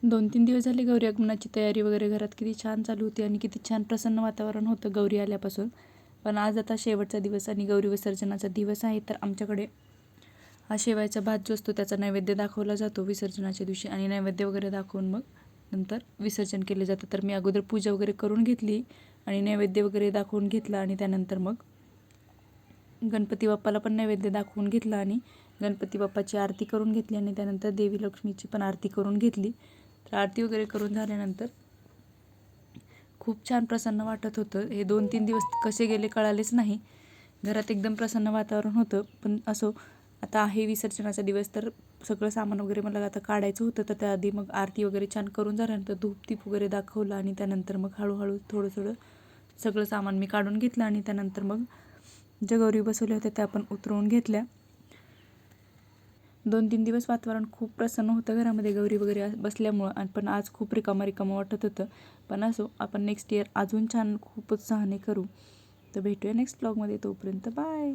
2-3 दिवस झाले गौरी आगमनाची तयारी वगैरे घरात किती छान चालू होती आणि किती छान प्रसन्न वातावरण होतं गौरी आल्यापासून. पण आज आता शेवटचा दिवस आणि गौरी विसर्जनाचा दिवस आहे. तर आमच्याकडे हा शेवयाचा भात जो असतो त्याचा नैवेद्य दाखवला जातो विसर्जनाच्या दिवशी आणि नैवेद्य वगैरे दाखवून मग नंतर विसर्जन केले जातं. तर मी अगोदर पूजा वगैरे करून घेतली आणि नैवेद्य वगैरे दाखवून घेतला आणि त्यानंतर मग गणपती बाप्पाला पण नैवेद्य दाखवून घेतला आणि गणपती बाप्पाची आरती करून घेतली आणि त्यानंतर देवी लक्ष्मीची पण आरती करून घेतली. तर आरती वगैरे करून झाल्यानंतर खूप छान प्रसन्न वाटत होतं. हे 2-3 दिवस कसे गेले कळालेच नाही. घरात एकदम प्रसन्न वातावरण होतं. पण असो, आता आहे विसर्जनाचा दिवस तर सगळं सामान वगैरे मला आता काढायचं होतं. तर त्याआधी मग आरती वगैरे छान करून झाल्यानंतर धूप-दीप वगैरे दाखवलं आणि त्यानंतर मग हळूहळू थोडं सगळं सामान मी काढून घेतलं आणि त्यानंतर मग ज्या गौरी बसवल्या होत्या त्या पण उतरवून घेतल्या. 2-3 दिवस वातावरण खूप प्रसन्न होतं घरामध्ये गौरी वगैरे बसल्यामुळं. पण आज खूप रिकामं वाटत होतं. पण असो, आपण नेक्स्ट इयर अजून छान खूप उत्साहाने करू. तर भेटूया नेक्स्ट ब्लॉगमध्ये. तोपर्यंत बाय.